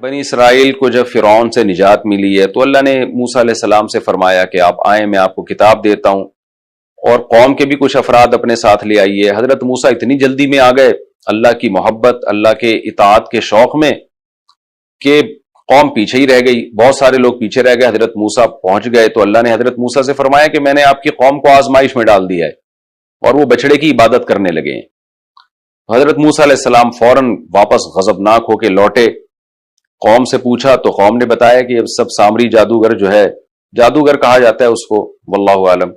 بنی اسرائیل کو جب فرعون سے نجات ملی ہے تو اللہ نے موسیٰ علیہ السلام سے فرمایا کہ آپ آئیں، میں آپ کو کتاب دیتا ہوں، اور قوم کے بھی کچھ افراد اپنے ساتھ لے آئیے۔ حضرت موسیٰ اتنی جلدی میں آ گئے اللہ کی محبت، اللہ کے اطاعت کے شوق میں، کہ قوم پیچھے ہی رہ گئی، بہت سارے لوگ پیچھے رہ گئے۔ حضرت موسیٰ پہنچ گئے تو اللہ نے حضرت موسیٰ سے فرمایا کہ میں نے آپ کی قوم کو آزمائش میں ڈال دیا ہے، اور وہ بچڑے کی عبادت کرنے لگے ہیں۔ حضرت موسیٰ علیہ السلام فوراً واپس غضبناک ہو کے لوٹے، قوم سے پوچھا تو قوم نے بتایا کہ سب سامری جادوگر جو ہے، جادوگر کہا جاتا ہے اس کو، واللہ عالم،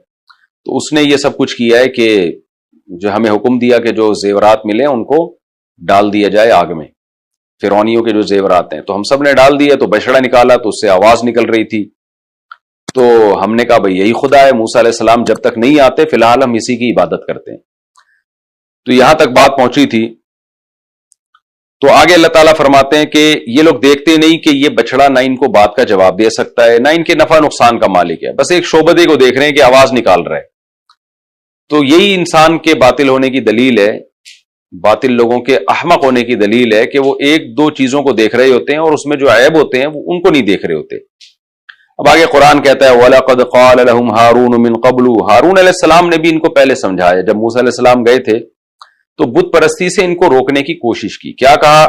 تو اس نے یہ سب کچھ کیا ہے کہ جو ہمیں حکم دیا کہ جو زیورات ملے ان کو ڈال دیا جائے آگ میں، فرعونیوں کے جو زیورات ہیں، تو ہم سب نے ڈال دیا، تو بچڑا نکالا تو اس سے آواز نکل رہی تھی، تو ہم نے کہا بھئی یہی خدا ہے، موسیٰ علیہ السلام جب تک نہیں آتے فی الحال ہم اسی کی عبادت کرتے ہیں۔ تو یہاں تک بات پہنچی تھی، تو آگے اللہ تعالیٰ فرماتے ہیں کہ یہ لوگ دیکھتے نہیں کہ یہ بچڑا نہ ان کو بات کا جواب دے سکتا ہے، نہ ان کے نفع نقصان کا مالک ہے، بس ایک شعبدے کو دیکھ رہے ہیں کہ آواز نکال رہا ہے۔ تو یہی انسان کے باطل ہونے کی دلیل ہے، باطل لوگوں کے احمق ہونے کی دلیل ہے کہ وہ ایک دو چیزوں کو دیکھ رہے ہوتے ہیں اور اس میں جو عیب ہوتے ہیں وہ ان کو نہیں دیکھ رہے ہوتے۔ اب آگے قرآن کہتا ہے وَلَقَدْ قَالَ لَهُمْ هَارُونُ مِنْ قَبْلُ، ہارون علیہ السلام نے بھی ان کو پہلے سمجھایا۔ جب موسیٰ علیہ السلام گئے تھے تو بت پرستی سے ان کو روکنے کی کوشش کی، کیا کہا؟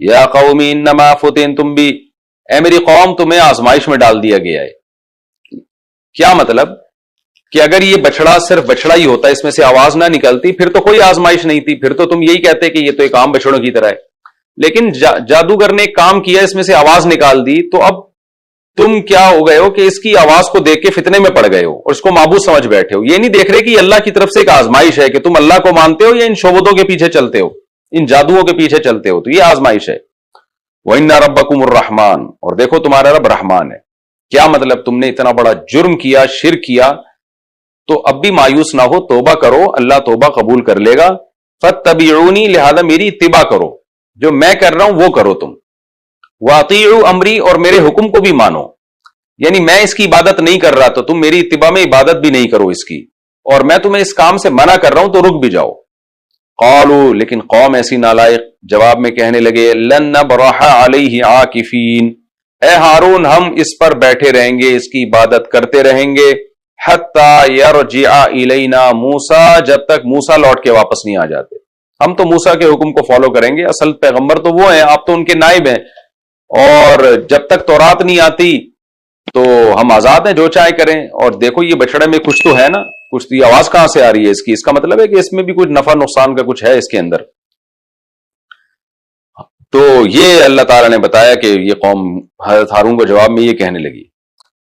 یا قوم انما فتنتم بی، اے میری قوم تمہیں آزمائش میں ڈال دیا گیا ہے۔ کیا مطلب؟ کہ اگر یہ بچڑا صرف بچڑا ہی ہوتا، اس میں سے آواز نہ نکلتی، پھر تو کوئی آزمائش نہیں تھی، پھر تو تم یہی کہتے کہ یہ تو ایک عام بچڑوں کی طرح ہے۔ لیکن جادوگر نے ایک کام کیا، اس میں سے آواز نکال دی، تو اب تم کیا ہو گئے ہو کہ اس کی آواز کو دیکھ کے فتنے میں پڑ گئے ہو اور اس کو معبود سمجھ بیٹھے ہو۔ یہ نہیں دیکھ رہے کہ یہ اللہ کی طرف سے ایک آزمائش ہے کہ تم اللہ کو مانتے ہو یا ان شعبدوں کے پیچھے چلتے ہو، ان جادوؤں کے پیچھے چلتے ہو، تو یہ آزمائش ہے۔ وَإِنَّ رَبَّكُمُ الرَّحْمَانُ، اور دیکھو تمہارا رب رحمان ہے۔ کیا مطلب؟ تم نے اتنا بڑا جرم کیا، شرک کیا، تو اب بھی مایوس نہ ہو، توبہ کرو، اللہ توبہ قبول کر لے گا۔ فَاتَّبِعُونِی، لہذا میری اتباع کرو، جو میں کر رہا ہوں وہ کرو تم۔ وَأَطِیعُوا أَمْرِی، اور میرے حکم کو بھی مانو، یعنی میں اس کی عبادت نہیں کر رہا تو تم میری اتباع میں عبادت بھی نہیں کرو اس کی، اور میں تمہیں اس کام سے منع کر رہا ہوں تو رک بھی جاؤ۔ قالوا، لیکن قوم ایسی نالائق جواب میں کہنے لگے لن نبرح علیہ عاکفین، اے ہارون ہم اس پر بیٹھے رہیں گے، اس کی عبادت کرتے رہیں گے، حتی یرجع الینا موسیٰ، جب تک موسیٰ لوٹ کے واپس نہیں آ جاتے۔ ہم تو موسیٰ کے حکم کو فالو کریں گے، اصل پیغمبر تو وہ ہیں، آپ تو ان کے نائب ہیں، اور جب تک تورات نہیں آتی تو ہم آزاد ہیں، جو چاہے کریں۔ اور دیکھو یہ بچڑے میں کچھ تو ہے نا، کچھ تو، یہ آواز کہاں سے آ رہی ہے اس کی؟ اس کا مطلب ہے کہ اس میں بھی کچھ نفع نقصان کا کچھ ہے اس کے اندر۔ تو یہ اللہ تعالیٰ نے بتایا کہ یہ قوم حضرت ہارون کو جواب میں یہ کہنے لگی،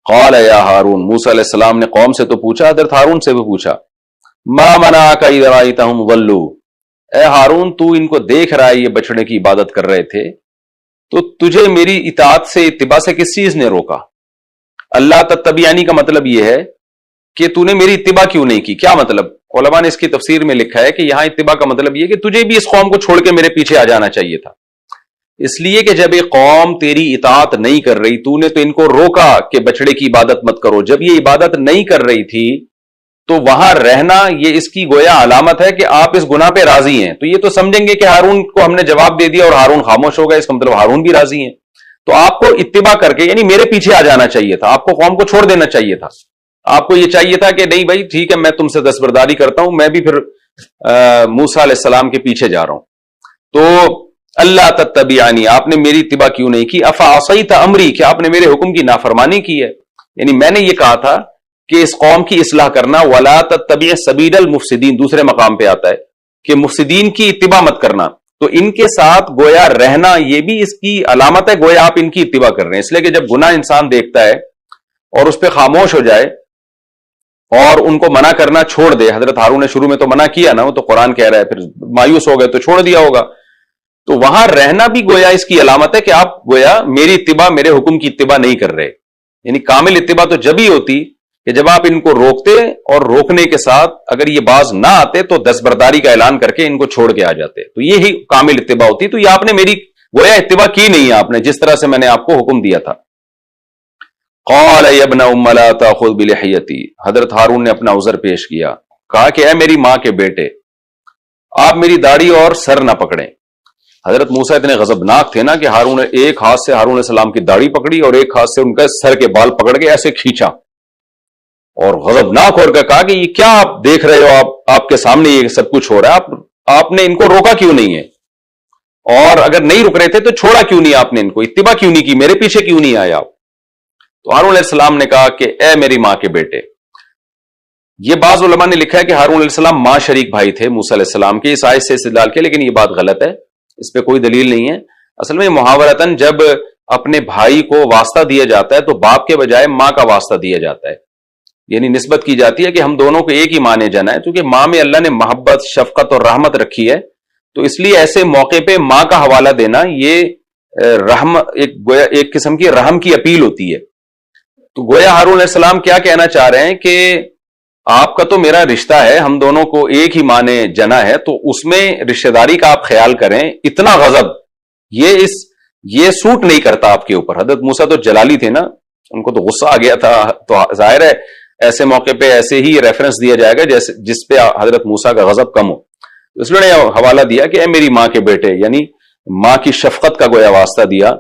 قال یا ہارون، موسیٰ علیہ السلام نے قوم سے تو پوچھا، حضرت ہارون سے بھی پوچھا، ما منعک اذ رأیتہم ضلوا، اے ہارون تو ان کو دیکھ رہا ہے یہ بچڑے کی عبادت کر رہے تھے، تو تجھے میری اطاعت سے، اتباع سے کس چیز نے روکا؟ اللہ تتبعانی کا مطلب یہ ہے کہ تو نے میری اتباع کیوں نہیں کی؟ کیا مطلب؟ علماء نے اس کی تفسیر میں لکھا ہے کہ یہاں اتباع کا مطلب یہ کہ تجھے بھی اس قوم کو چھوڑ کے میرے پیچھے آ جانا چاہیے تھا، اس لیے کہ جب ایک قوم تیری اطاعت نہیں کر رہی، تو نے تو ان کو روکا کہ بچڑے کی عبادت مت کرو، جب یہ عبادت نہیں کر رہی تھی تو وہاں رہنا یہ اس کی گویا علامت ہے کہ آپ اس گناہ پہ راضی ہیں، تو یہ تو سمجھیں گے کہ ہارون کو ہم نے جواب دے دیا اور ہارون خاموش ہو گئے، اس کا مطلب ہارون بھی راضی ہیں۔ تو آپ کو اتباع کر کے، یعنی میرے پیچھے آ جانا چاہیے تھا، آپ کو قوم کو چھوڑ دینا چاہیے تھا، آپ کو یہ چاہیے تھا کہ نہیں بھائی ٹھیک ہے میں تم سے دستبرداری کرتا ہوں، میں بھی پھر موسیٰ علیہ السلام کے پیچھے جا رہا ہوں۔ تو اللہ تتبعانی، آپ نے میری اتباع کیوں نہیں کی؟ افعصیت امری، کہ آپ نے میرے حکم کی نافرمانی کی ہے، یعنی میں نے یہ کہا تھا کہ اس قوم کی اصلاح کرنا، ولا تتبع سبیل المفسدین، دوسرے مقام پہ آتا ہے کہ مفسدین کی اتباع مت کرنا، تو ان کے ساتھ گویا رہنا یہ بھی اس کی علامت ہے، گویا آپ ان کی اتباع کر رہے ہیں، اس لیے کہ جب گناہ انسان دیکھتا ہے اور اس پہ خاموش ہو جائے اور ان کو منع کرنا چھوڑ دے، حضرت ہارون نے شروع میں تو منع کیا نا، وہ تو قرآن کہہ رہا ہے، پھر مایوس ہو گئے تو چھوڑ دیا ہوگا، تو وہاں رہنا بھی گویا اس کی علامت ہے کہ آپ گویا میری اتباع، میرے حکم کی اتباع نہیں کر رہے۔ یعنی کامل اتباع تو جب ہی ہوتی کہ جب آپ ان کو روکتے اور روکنے کے ساتھ اگر یہ باز نہ آتے تو دستبرداری کا اعلان کر کے ان کو چھوڑ کے آ جاتے، تو یہی کامل اتباع ہوتی۔ تو یہ آپ نے میری گویا اتباع کی نہیں ہے آپ نے، جس طرح سے میں نے آپ کو حکم دیا تھا۔ قال یا ابن ام لا تاخذ بلحیتی، حضرت ہارون نے اپنا عذر پیش کیا، کہا کہ اے میری ماں کے بیٹے، آپ میری داڑھی اور سر نہ پکڑیں، حضرت موسیٰ اتنے غضبناک تھے نا کہ ہارون ایک ہاتھ سے ہارون علیہ السلام کی داڑھی پکڑی اور ایک ہاتھ سے ان کا سر کے بال پکڑ کے ایسے کھینچا اور غضبناک ہو کر کہا کہ یہ کیا آپ دیکھ رہے ہو، آپ کے سامنے یہ سب کچھ ہو رہا ہے، آپ نے ان کو روکا کیوں نہیں ہے؟ اور اگر نہیں رک رہے تھے تو چھوڑا کیوں نہیں آپ نے ان کو، اتباع کیوں نہیں کی، میرے پیچھے کیوں نہیں آئے آپ؟ تو ہارون علیہ السلام نے کہا کہ اے میری ماں کے بیٹے، یہ بعض علماء نے لکھا ہے کہ ہارون علیہ السلام ماں شریک بھائی تھے موسیٰ علیہ السلام کے، اس آیت سے استدلال کے، لیکن یہ بات غلط ہے، اس پہ کوئی دلیل نہیں ہے۔ اصل میں محاورتاً جب اپنے بھائی کو واسطہ دیا جاتا ہے تو باپ کے بجائے ماں کا واسطہ دیا جاتا ہے، یعنی نسبت کی جاتی ہے کہ ہم دونوں کو ایک ہی ماں نے جانا ہے، کیونکہ ماں میں اللہ نے محبت، شفقت اور رحمت رکھی ہے، تو اس لیے ایسے موقع پہ ماں کا حوالہ دینا یہ رحم ایک قسم کی رحم کی اپیل ہوتی ہے۔ تو گویا ہارون علیہ السلام کیا کہنا چاہ رہے ہیں کہ آپ کا تو میرا رشتہ ہے، ہم دونوں کو ایک ہی ماں نے جنا ہے، تو اس میں رشتہ داری کا آپ خیال کریں، اتنا غضب یہ سوٹ نہیں کرتا آپ کے اوپر۔ حضرت موسیٰ تو جلالی تھے نا، ان کو تو غصہ آ گیا تھا، تو ظاہر ہے ایسے موقع پہ ایسے ہی ریفرنس دیا جائے گا جس پہ حضرت موسیٰ کا غضب کم ہو۔ اس لیے حوالہ دیا کہ اے میری ماں کے بیٹے، یعنی ماں کی شفقت کا گویا واسطہ دیا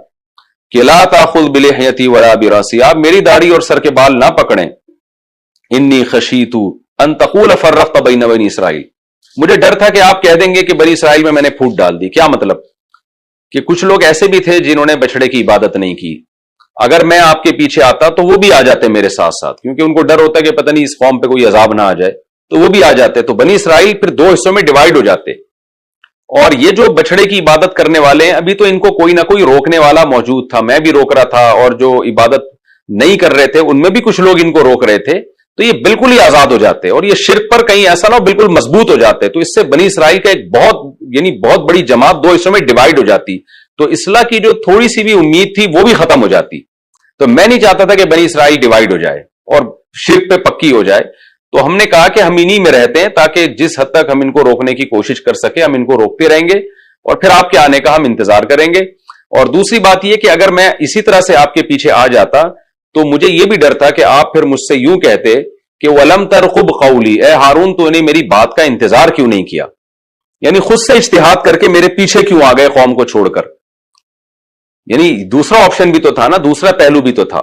کہ لا تاخذ بلحیتی ولا براسی، آپ میری داڑھی اور سر کے بال نہ پکڑیں، انی خشیت ان تقول فرقت بین بنی اسرائیل، مجھے ڈر تھا کہ آپ کہہ دیں گے کہ بنی اسرائیل میں نے پھوٹ ڈال دی۔ کیا مطلب؟ کہ کچھ لوگ ایسے بھی تھے جنہوں نے بچڑے کی عبادت نہیں کی، اگر میں آپ کے پیچھے آتا تو وہ بھی آ جاتے میرے ساتھ ساتھ، کیونکہ ان کو ڈر ہوتا کہ پتہ نہیں اس قوم پہ کوئی عذاب نہ آ جائے، تو وہ بھی آ جاتے، تو بنی اسرائیل پھر دو حصوں میں ڈیوائیڈ ہو جاتے، اور یہ جو بچڑے کی عبادت کرنے والے ہیں ابھی تو ان کو کوئی نہ کوئی روکنے والا موجود تھا، میں بھی روک رہا تھا، اور جو عبادت نہیں کر رہے تھے ان میں بھی کچھ لوگ ان کو روک رہے تھے، تو یہ بالکل ہی آزاد ہو جاتے، اور یہ شرک پر کہیں ایسا نہ ہو بالکل مضبوط ہو جاتے، تو اس سے بنی اسرائیل کا ایک بہت بڑی جماعت دو حصوں میں ڈیوائیڈ ہو جاتی، تو اصلاح کی جو تھوڑی سی بھی امید تھی وہ بھی ختم ہو جاتی۔ تو میں نہیں چاہتا تھا کہ بنی اسرائیل ڈیوائیڈ ہو جائے اور شرک پہ پکی ہو جائے، تو ہم نے کہا کہ ہم انہی میں رہتے ہیں تاکہ جس حد تک ہم ان کو روکنے کی کوشش کر سکے ہم ان کو روکتے رہیں گے، اور پھر آپ کے آنے کا ہم انتظار کریں گے۔ اور دوسری بات یہ کہ اگر میں اسی طرح سے آپ کے پیچھے آ جاتا تو مجھے یہ بھی ڈر تھا کہ آپ پھر مجھ سے یوں کہتے کہ وَلَمْ تَرْقُبْ قَوْلِي، اے ہارون تو نے میری بات کا انتظار کیوں نہیں کیا، یعنی خود سے اجتہاد کر کے میرے پیچھے کیوں آ گئے قوم کو چھوڑ کر۔ یعنی دوسرا آپشن بھی تو تھا نا، دوسرا پہلو بھی تو تھا۔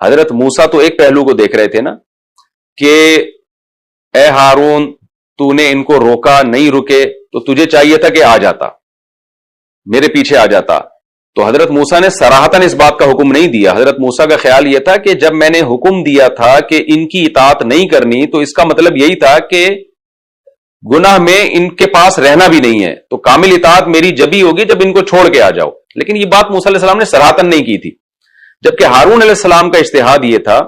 حضرت موسیٰ تو ایک پہلو کو دیکھ رہے تھے نا کہ اے ہارون تو نے ان کو روکا، نہیں رکے تو تجھے چاہیے تھا کہ آ جاتا، میرے پیچھے آ جاتا۔ تو حضرت موسیٰ نے صراحتاً اس بات کا حکم نہیں دیا، حضرت موسیٰ کا خیال یہ تھا کہ جب میں نے حکم دیا تھا کہ ان کی اطاعت نہیں کرنی تو اس کا مطلب یہی تھا کہ گناہ میں ان کے پاس رہنا بھی نہیں ہے، تو کامل اطاعت میری جب ہی ہوگی جب ان کو چھوڑ کے آ جاؤ۔ لیکن یہ بات موسیٰ علیہ السلام نے صراحتاً نہیں کی تھی، جبکہ ہارون علیہ السلام کا اجتہاد یہ تھا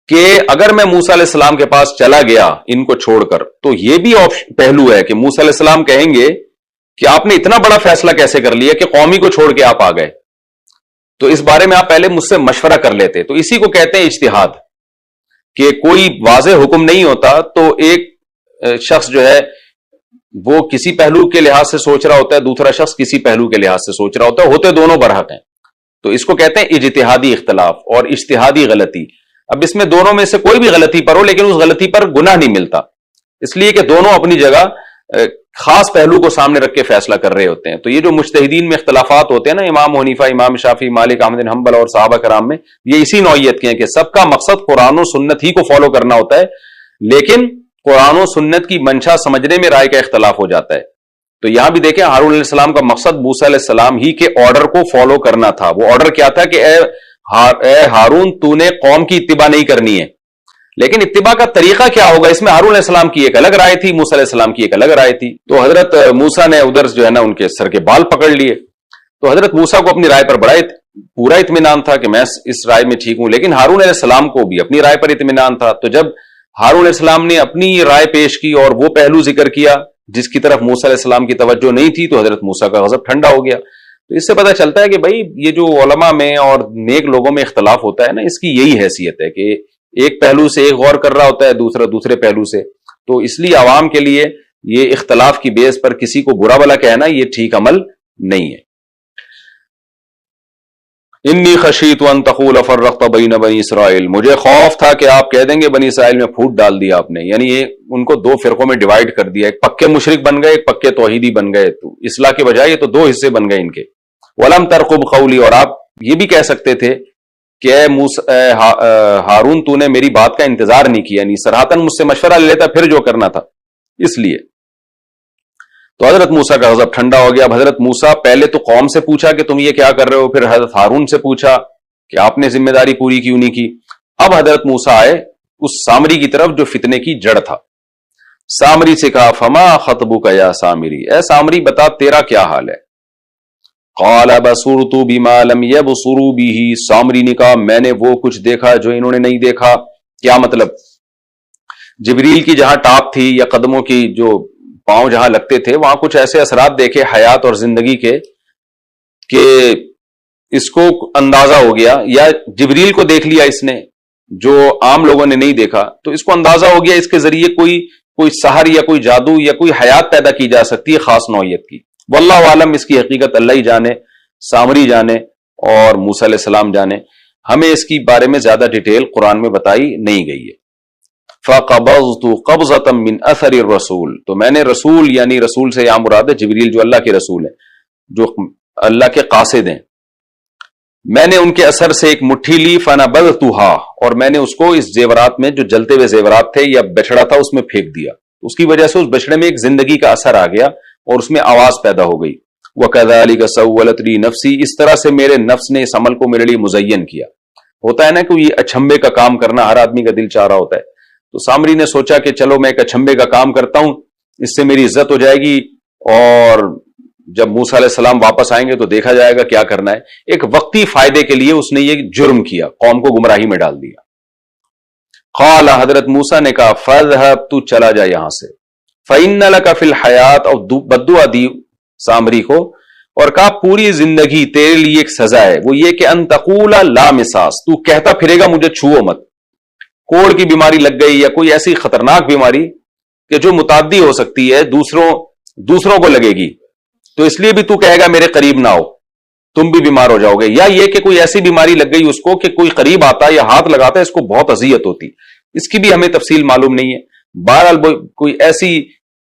کہ اگر میں موسیٰ علیہ السلام کے پاس چلا گیا ان کو چھوڑ کر تو یہ بھی پہلو ہے کہ موسیٰ علیہ السلام کہیں گے کہ آپ نے اتنا بڑا فیصلہ کیسے کر لیا کہ قومی کو چھوڑ کے آپ آ گئے، تو اس بارے میں آپ پہلے مجھ سے مشورہ کر لیتے۔ تو اسی کو کہتے ہیں اجتہاد، کہ کوئی واضح حکم نہیں ہوتا تو ایک شخص جو ہے وہ کسی پہلو کے لحاظ سے سوچ رہا ہوتا ہے، دوسرا شخص کسی پہلو کے لحاظ سے سوچ رہا ہوتا ہے، ہوتے دونوں برحق ہیں، تو اس کو کہتے ہیں اجتہادی اختلاف اور اجتہادی غلطی۔ اب اس میں دونوں میں سے کوئی بھی غلطی پر ہو لیکن اس غلطی پر گناہ نہیں ملتا، اس لیے کہ دونوں اپنی جگہ خاص پہلو کو سامنے رکھ کے فیصلہ کر رہے ہوتے ہیں۔ تو یہ جو مجتہدین میں اختلافات ہوتے ہیں نا، امام حنیفہ، امام شافعی، مالک، احمد بن حنبل اور صحابہ کرام میں، یہ اسی نوعیت کے ہیں کہ سب کا مقصد قرآن و سنت ہی کو فالو کرنا ہوتا ہے، لیکن قرآن و سنت کی منشا سمجھنے میں رائے کا اختلاف ہو جاتا ہے۔ تو یہاں بھی دیکھیں ہارون علیہ السلام کا مقصد موسیٰ علیہ السلام ہی کے آرڈر کو فالو کرنا تھا۔ وہ آرڈر کیا تھا کہ اے ہارون تو نے قوم کی اتباع نہیں کرنی ہے، لیکن اتباع کا طریقہ کیا ہوگا، اس میں ہارون علیہ السلام کی ایک الگ رائے تھی، موسیٰ علیہ السلام کی ایک الگ رائے تھی۔ تو حضرت موسیٰ نے ادھر جو ہے نا ان کے سر کے بال پکڑ لیے، تو حضرت موسیٰ کو اپنی رائے پر بڑا پورا اطمینان تھا کہ میں اس رائے میں ٹھیک ہوں، لیکن ہارون علیہ السلام کو بھی اپنی رائے پر اطمینان تھا۔ تو جب ہارون علیہ السلام نے اپنی رائے پیش کی اور وہ پہلو ذکر کیا جس کی طرف موسیٰ علیہ السلام کی توجہ نہیں تھی، تو حضرت موسیٰ کا غضب ٹھنڈا ہو گیا۔ تو اس سے پتہ چلتا ہے کہ بھائی یہ جو علماء میں اور نیک لوگوں میں اختلاف ہوتا ہے نا، اس کی یہی حیثیت ہے کہ ایک پہلو سے ایک غور کر رہا ہوتا ہے، دوسرا دوسرے پہلو سے، تو اس لیے عوام کے لیے یہ اختلاف کی بیس پر کسی کو برا بھلا کہنا یہ ٹھیک عمل نہیں ہے۔ انی خشیت ان تقول فرقت بین بنی اسرائیل، مجھے خوف تھا کہ آپ کہہ دیں گے بنی اسرائیل میں پھوٹ ڈال دیا آپ نے، یعنی یہ ان کو دو فرقوں میں ڈیوائیڈ کر دیا، ایک پکے مشرک بن گئے، ایک پکے توحیدی بن گئے، تو اصلاح کے بجائے یہ تو دو حصے بن گئے ان کے۔ ولم ترقب قولی، اور آپ یہ بھی کہہ سکتے تھے کہ اے ہارون تو نے میری بات کا انتظار نہیں کیا، یعنی صراحتاً مجھ سے مشورہ لے لیتا پھر جو کرنا تھا، اس لیے۔ تو حضرت موسیٰ کا غضب ٹھنڈا ہو گیا۔ اب حضرت موسیٰ پہلے تو قوم سے پوچھا کہ تم یہ کیا کر رہے ہو، پھر حضرت ہارون سے پوچھا کہ آپ نے ذمہ داری پوری کیوں نہیں کی۔ اب حضرت موسیٰ آئے اس سامری کی طرف جو فتنے کی جڑ تھا۔ سامری سے کہا فما خطبک یا سامری، اے سامری بتا تیرا کیا حال ہے۔ قال بصرت بما لم يبصروا به، سامری نے کہا میں نے وہ کچھ دیکھا جو انہوں نے نہیں دیکھا۔ کیا مطلب؟ جبریل کی جہاں ٹاپ تھی یا قدموں کی جو پاؤں جہاں لگتے تھے وہاں کچھ ایسے اثرات دیکھے حیات اور زندگی کے کہ اس کو اندازہ ہو گیا، یا جبریل کو دیکھ لیا اس نے جو عام لوگوں نے نہیں دیکھا، تو اس کو اندازہ ہو گیا اس کے ذریعے کوئی سحر یا کوئی جادو یا کوئی حیات پیدا کی جا سکتی ہے خاص نوعیت کی۔ واللہ عالم، اس کی حقیقت اللہ ہی جانے، سامری جانے اور موسیٰ علیہ السلام جانے، ہمیں اس کی بارے میں زیادہ ڈیٹیل قرآن میں بتائی نہیں گئی ہے۔ فَقَبَضْتُ قَبْضَةً مِّنْ أَثَرِ الرَّسُولِ، تو میں نے رسول، یعنی رسول سے یہاں مراد ہے جبریل جو اللہ کے رسول ہیں، جو اللہ کے قاصد ہیں، میں نے ان کے اثر سے ایک مٹھی لی، فَنَبَذْتُهَا، اور میں نے اس کو اس زیورات میں جو جلتے ہوئے زیورات تھے یا بچڑا تھا اس میں پھینک دیا، اس کی وجہ سے اس بچڑے میں ایک زندگی کا اثر آ گیا اور اس میں آواز پیدا ہو گئی۔ وَكَذَلِكَ سَوَّلَتْ لِي نَفْسِي، اس طرح سے میرے نفس نے اس عمل کو میرے لیے مزین کیا۔ ہوتا ہے نا کہ یہ اچھمبے کا کام کرنا ہر آدمی کا دل چاہ رہا ہوتا ہے، تو سامری نے سوچا کہ چلو میں ایک اچھمبے کا کام کرتا ہوں، اس سے میری عزت ہو جائے گی، اور جب موسیٰ علیہ السلام واپس آئیں گے تو دیکھا جائے گا کیا کرنا ہے۔ ایک وقتی فائدے کے لیے اس نے یہ جرم کیا، قوم کو گمراہی میں ڈال دیا۔ قال، حضرت موسیٰ نے کہا فَاذْهَبْ، تو چلا جا یہاں سے۔ فَإِنَّ لَكَ فِي الْحَيَاةِ، اور بددعا دی سامری کو اور کہا پوری زندگی تیرے لیے ایک سزا ہے، وہ یہ کہ ان تقول لا مساس، تو کہتا پھرے گا مجھے چھوؤ مت۔ کوڑ کی بیماری لگ گئی یا کوئی ایسی خطرناک بیماری کہ جو متعدی ہو سکتی ہے، دوسروں کو لگے گی، تو اس لیے بھی تو کہے گا میرے قریب نہ ہو، تم بھی بیمار ہو جاؤ گے، یا یہ کہ کوئی ایسی بیماری لگ گئی اس کو کہ کوئی قریب آتا یا ہاتھ لگاتا ہے اس کو بہت اذیت ہوتی، اس کی بھی ہمیں تفصیل معلوم نہیں ہے۔ بہرحال کوئی ایسی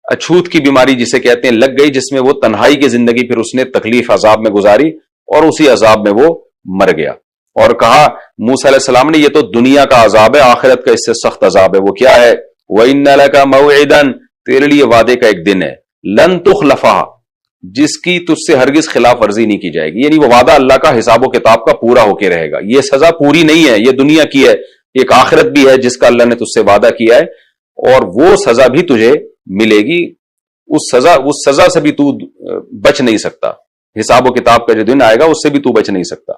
اچھوت کی بیماری جسے کہتے ہیں لگ گئی، جس میں وہ تنہائی کی زندگی پھر اس نے تکلیف عذاب میں گزاری اور اسی عذاب میں وہ مر گیا۔ اور کہا موسیٰ علیہ السلام نے یہ تو دنیا کا عذاب ہے، آخرت کا اس سے سخت عذاب ہے۔ وہ کیا ہے؟ وَإِنَّ لَكَ مَوْعِدًا، تیرے لیے وعدے کا ایک دن ہے، لن تخلفها، جس کی تجھ سے ہرگز خلاف ورزی نہیں کی جائے گی، یعنی وہ وعدہ اللہ کا حساب و کتاب کا پورا ہو کے رہے گا۔ یہ سزا پوری نہیں ہے، یہ دنیا کی ہے، ایک آخرت بھی ہے جس کا اللہ نے تجھ سے وعدہ کیا ہے، اور وہ سزا بھی تجھے ملے گی۔ اس سزا سے بھی تو بچ نہیں سکتا، حساب و کتاب کا جو دن آئے گا اس سے بھی تو بچ نہیں سکتا۔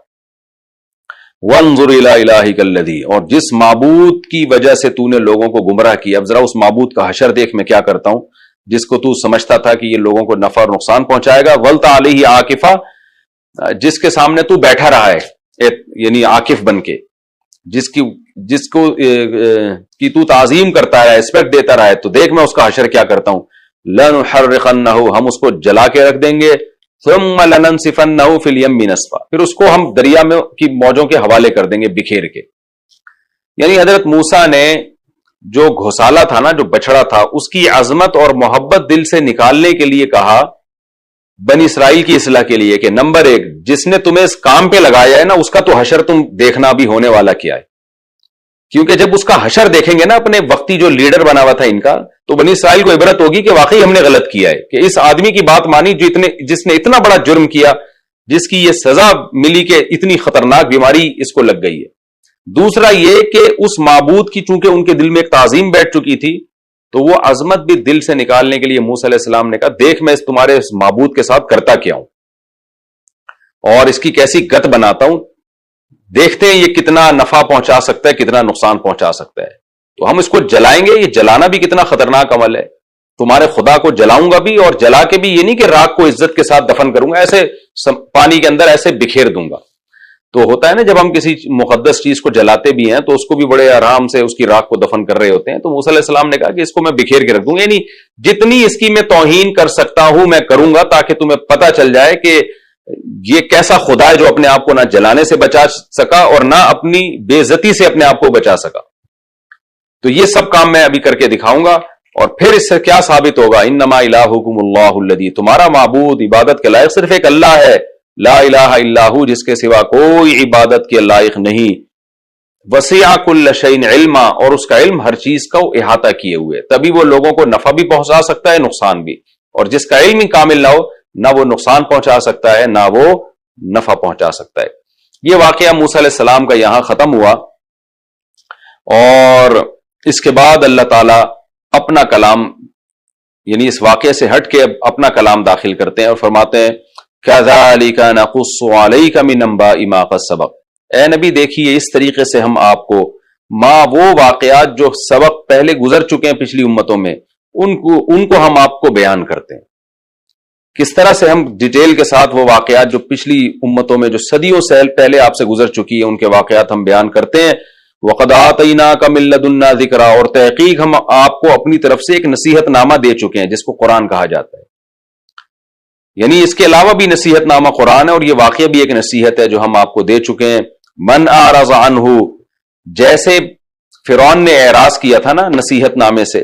وَانظُرْ إِلَىٰ إِلَٰهِكَ الَّذِي، اور جس معبود کی وجہ سے تو نے لوگوں کو گمراہ کیا، اب ذرا اس معبود کا حشر دیکھ میں کیا کرتا ہوں، جس کو تو سمجھتا تھا کہ یہ لوگوں کو نفع اور نقصان پہنچائے گا۔ وَلْتَ عَلَيْهِ عَاكِفًا، جس کے سامنے تو بیٹھا رہا ہے، یعنی عاکف بن کے، جس کو کی تو تعظیم کرتا ہے، رسپیکٹ دیتا رہا ہے، تو دیکھ میں اس کا حشر کیا کرتا ہوں۔ لَنُحَرِّقَنَّهُ، ہم اس کو جلا کے رکھ دیں گے، ثُمَّ لَنَنْسِفَنَّهُ فِي الْيَمِّ نَسْفًا، پھر اس کو ہم دریا میں کی موجوں کے حوالے کر دیں گے بکھیر کے۔ یعنی حضرت موسیٰ نے جو گھوسالہ تھا نا، جو بچڑا تھا، اس کی عظمت اور محبت دل سے نکالنے کے لیے کہا بنی اسرائیل کی اصلاح کے لیے کہ نمبر 1، جس نے تمہیں اس کام پہ لگایا ہے نا، اس کا تو حشر تم دیکھنا بھی ہونے والا کیا ہے، کیونکہ جب اس کا حشر دیکھیں گے نا اپنے وقتی جو لیڈر بنا ہوا تھا ان کا، تو بنی اسرائیل کو عبرت ہوگی کہ واقعی ہم نے غلط کیا ہے کہ اس آدمی کی بات مانی جس نے اتنا بڑا جرم کیا، جس کی یہ سزا ملی کہ اتنی خطرناک بیماری اس کو لگ گئی ہے۔ دوسرا یہ کہ اس معبود کی چونکہ ان کے دل میں ایک تعظیم بیٹھ چکی تھی، تو وہ عظمت بھی دل سے نکالنے کے لیے موسیٰ علیہ السلام نے کہا دیکھ میں تمہارے اس معبود کے ساتھ کرتا کیا ہوں اور اس کی کیسی گت بناتا ہوں، دیکھتے ہیں یہ کتنا نفع پہنچا سکتا ہے، کتنا نقصان پہنچا سکتا ہے۔ تو ہم اس کو جلائیں گے، یہ جلانا بھی کتنا خطرناک عمل ہے، تمہارے خدا کو جلاؤں گا بھی، اور جلا کے بھی یہ نہیں کہ راک کو عزت کے ساتھ دفن کروں گا، ایسے پانی کے اندر ایسے بکھیر دوں گا۔ تو ہوتا ہے نا جب ہم کسی مقدس چیز کو جلاتے بھی ہیں تو اس کو بھی بڑے آرام سے اس کی راکھ کو دفن کر رہے ہوتے ہیں، تو موسیٰ علیہ السلام نے کہا کہ اس کو میں بکھیر کے رکھ دوں گا، یعنی جتنی اس کی میں توہین کر سکتا ہوں میں کروں گا، تاکہ تمہیں پتہ چل جائے کہ یہ کیسا خدا ہے جو اپنے آپ کو نہ جلانے سے بچا سکا اور نہ اپنی بے عزتی سے اپنے آپ کو بچا سکا. تو یہ سب کام میں ابھی کر کے دکھاؤں گا. اور پھر اس سے کیا ثابت ہوگا؟ انما الہکم اللہ الذی، تمہارا معبود عبادت کے لائق صرف ایک اللہ ہے. لا الہ الا ہو، جس کے سوا کوئی عبادت کے لائق نہیں. وسع کل شیء علما، اور اس کا علم ہر چیز کا احاطہ کیے ہوئے، تبھی وہ لوگوں کو نفع بھی پہنچا سکتا ہے نقصان بھی. اور جس کا علم ہی کامل نہ ہو، نہ وہ نقصان پہنچا سکتا ہے نہ وہ نفع پہنچا سکتا ہے. یہ واقعہ موسیٰ علیہ السلام کا یہاں ختم ہوا، اور اس کے بعد اللہ تعالی اپنا کلام، یعنی اس واقعے سے ہٹ کے اپنا کلام داخل کرتے ہیں اور فرماتے ہیں کذالک نقص علیک من انباء ما قد سبق. اے نبی دیکھیے، اس طریقے سے ہم آپ کو وہ واقعات جو سبق پہلے گزر چکے ہیں پچھلی امتوں میں، ان کو ہم آپ کو بیان کرتے ہیں. کس طرح سے ہم ڈیٹیل کے ساتھ وہ واقعات جو پچھلی امتوں میں جو صدیوں سے پہلے آپ سے گزر چکی ہے ان کے واقعات ہم بیان کرتے ہیں. وَقَدْ آتَيْنَاكَ مِن لَّدُنَّا ذِكْرًا، اور تحقیق ہم آپ کو اپنی طرف سے ایک نصیحت نامہ دے چکے ہیں جس کو قرآن کہا جاتا ہے. یعنی اس کے علاوہ بھی نصیحت نامہ قرآن ہے، اور یہ واقعہ بھی ایک نصیحت ہے جو ہم آپ کو دے چکے ہیں. من اعرض عنہ، جیسے فرعون نے اعراض کیا تھا نا نصیحت نامے سے،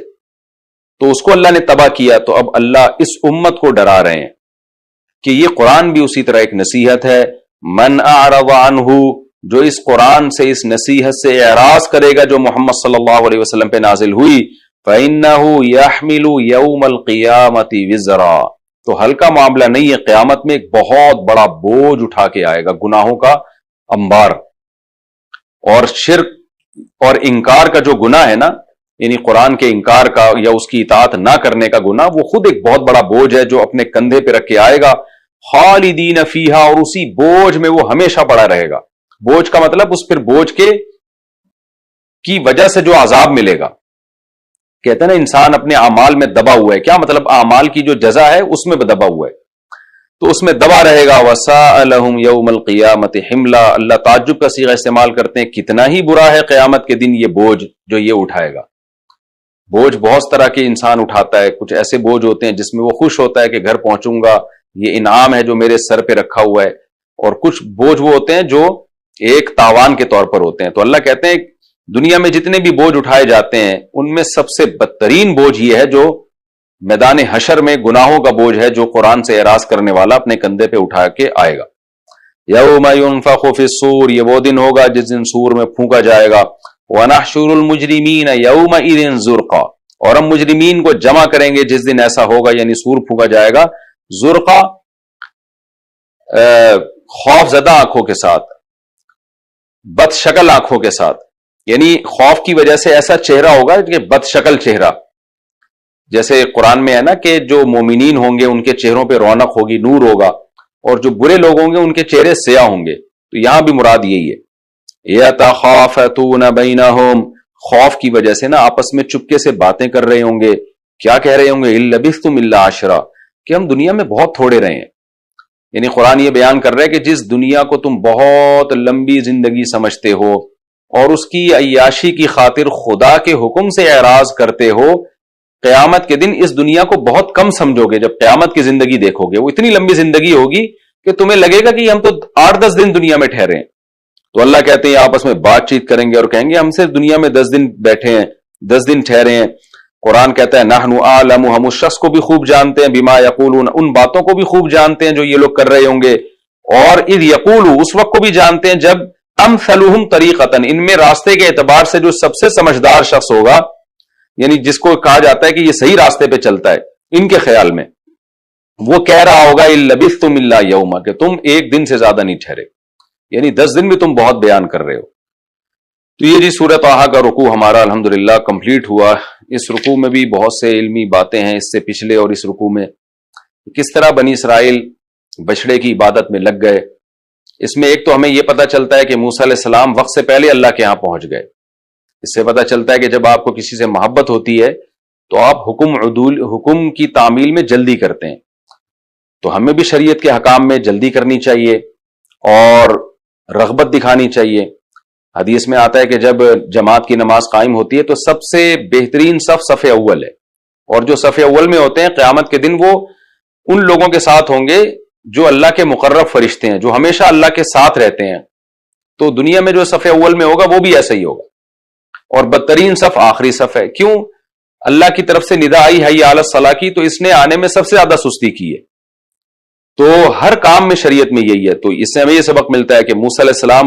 تو اس کو اللہ نے تباہ کیا. تو اب اللہ اس امت کو ڈرا رہے ہیں کہ یہ قرآن بھی اسی طرح ایک نصیحت ہے. من اعرض عنہ، جو اس قرآن سے، اس نصیحت سے اعراض کرے گا جو محمد صلی اللہ علیہ وسلم پہ نازل ہوئی، فَإِنَّهُ يَحْمِلُ يَوْمَ الْقِيَامَةِ وِزْرًا، تو ہلکا معاملہ نہیں ہے، قیامت میں ایک بہت بڑا بوجھ اٹھا کے آئے گا، گناہوں کا انبار. اور شرک اور انکار کا جو گناہ ہے نا، یعنی قرآن کے انکار کا یا اس کی اطاعت نہ کرنے کا گناہ، وہ خود ایک بہت بڑا بوجھ ہے جو اپنے کندھے پہ رکھ کے آئے گا. خالدین فیہا، اور اسی بوجھ میں وہ ہمیشہ پڑا رہے گا. بوجھ کا مطلب اس پھر بوجھ کی وجہ سے جو عذاب ملے گا. کہتے ہیں نا انسان اپنے اعمال میں دبا ہوا ہے، کیا مطلب اعمال کی جو جزا ہے اس میں دبا ہوا ہے، تو اس میں دبا رہے گا. وَسَاءَ لَهُمْ يَوْمَ الْقِيَامَةِ حِمْلًا، اللہ تعجب کا صیغہ استعمال کرتے ہیں، کتنا ہی برا ہے قیامت کے دن یہ بوجھ جو یہ اٹھائے گا. بوجھ بہت طرح کے انسان اٹھاتا ہے. کچھ ایسے بوجھ ہوتے ہیں جس میں وہ خوش ہوتا ہے کہ گھر پہنچوں گا، یہ انعام ہے جو میرے سر پہ رکھا ہوا ہے. اور کچھ بوجھ وہ ہوتے ہیں جو ایک تاوان کے طور پر ہوتے ہیں. تو اللہ کہتے ہیں دنیا میں جتنے بھی بوجھ اٹھائے جاتے ہیں ان میں سب سے بدترین بوجھ یہ ہے جو میدان حشر میں گناہوں کا بوجھ ہے، جو قرآن سے اعراض کرنے والا اپنے کندھے پہ اٹھا کے آئے گا. یوم ينفخ فی الصور، یہ وہ دن ہوگا جس دن سور میں پھونکا جائے گا. ونحشر المجرمین یومئذ زرقا، اور ہم مجرمین کو جمع کریں گے جس دن ایسا ہوگا، یعنی سور پھونکا جائے گا. زرقا خوف زدہ آنکھوں کے ساتھ، بد شکل آنکھوں کے ساتھ، یعنی خوف کی وجہ سے ایسا چہرہ ہوگا کہ بد شکل چہرہ. جیسے قرآن میں ہے نا کہ جو مومنین ہوں گے ان کے چہروں پہ رونق ہوگی، نور ہوگا، اور جو برے لوگ ہوں گے ان کے چہرے سیاہ ہوں گے. تو یہاں بھی مراد یہی ہے. یتخافتون بینہم، خوف کی وجہ سے نا آپس میں چپکے سے باتیں کر رہے ہوں گے. کیا کہہ رہے ہوں گے؟ ان لبثتم الا عشرا، کہ ہم دنیا میں بہت تھوڑے رہے ہیں. یعنی قرآن یہ بیان کر رہا ہے کہ جس دنیا کو تم بہت لمبی زندگی سمجھتے ہو اور اس کی عیاشی کی خاطر خدا کے حکم سے اعراض کرتے ہو، قیامت کے دن اس دنیا کو بہت کم سمجھو گے. جب قیامت کی زندگی دیکھو گے وہ اتنی لمبی زندگی ہوگی کہ تمہیں لگے گا کہ ہم تو 8-10 دن دنیا میں ٹھہرے ہیں. تو اللہ کہتے ہیں آپس میں بات چیت کریں گے اور کہیں گے ہم سے دنیا میں 10 دن بیٹھے ہیں، 10 دن ٹھہرے ہیں. قرآن کہتا ہے نحن اعلم، ہم اس شخص کو بھی خوب جانتے ہیں، بما یقولون، ان باتوں کو بھی خوب جانتے ہیں جو یہ لوگ کر رہے ہوں گے. اور اذ یقولوا، اس وقت کو بھی جانتے ہیں جب امثلهم طریقۃ، ان میں راستے کے اعتبار سے جو سب سے سمجھدار شخص ہوگا، یعنی جس کو کہا جاتا ہے کہ یہ صحیح راستے پہ چلتا ہے، ان کے خیال میں وہ کہہ رہا ہوگا ان لبثتم الا یوما، کہ تم ایک دن سے زیادہ نہیں ٹھہرے، یعنی 10 دن بھی تم بہت بیان کر رہے ہو. تو یہ جی سورۃ طٰہٰ کا رکوع ہمارا الحمدللہ کمپلیٹ ہوا. اس رکوع میں بھی بہت سے علمی باتیں ہیں اس سے پچھلے اور اس رکوع میں. کس طرح بنی اسرائیل بچڑے کی عبادت میں لگ گئے، اس میں ایک تو ہمیں یہ پتہ چلتا ہے کہ موسیٰ علیہ السلام وقت سے پہلے اللہ کے ہاں پہنچ گئے. اس سے پتہ چلتا ہے کہ جب آپ کو کسی سے محبت ہوتی ہے تو آپ حکم کی تعمیل میں جلدی کرتے ہیں. تو ہمیں بھی شریعت کے حکام میں جلدی کرنی چاہیے اور رغبت دکھانی چاہیے. حدیث میں آتا ہے کہ جب جماعت کی نماز قائم ہوتی ہے تو سب سے بہترین صف اول ہے، اور جو صف اول میں ہوتے ہیں قیامت کے دن وہ ان لوگوں کے ساتھ ہوں گے جو اللہ کے مقرب فرشتے ہیں، جو ہمیشہ اللہ کے ساتھ رہتے ہیں، تو دنیا میں جو صف اول میں ہوگا وہ بھی ایسا ہی ہوگا، اور بدترین صف آخری صف ہے۔ کیوں؟ اللہ کی طرف سے ندا آئی حی علی الصلاح کی، تو اس نے آنے میں سب سے زیادہ سستی کی ہے۔ تو ہر کام میں شریعت میں یہی ہے۔ تو اس سے ہمیں یہ سبق ملتا ہے کہ موسیٰ علیہ السلام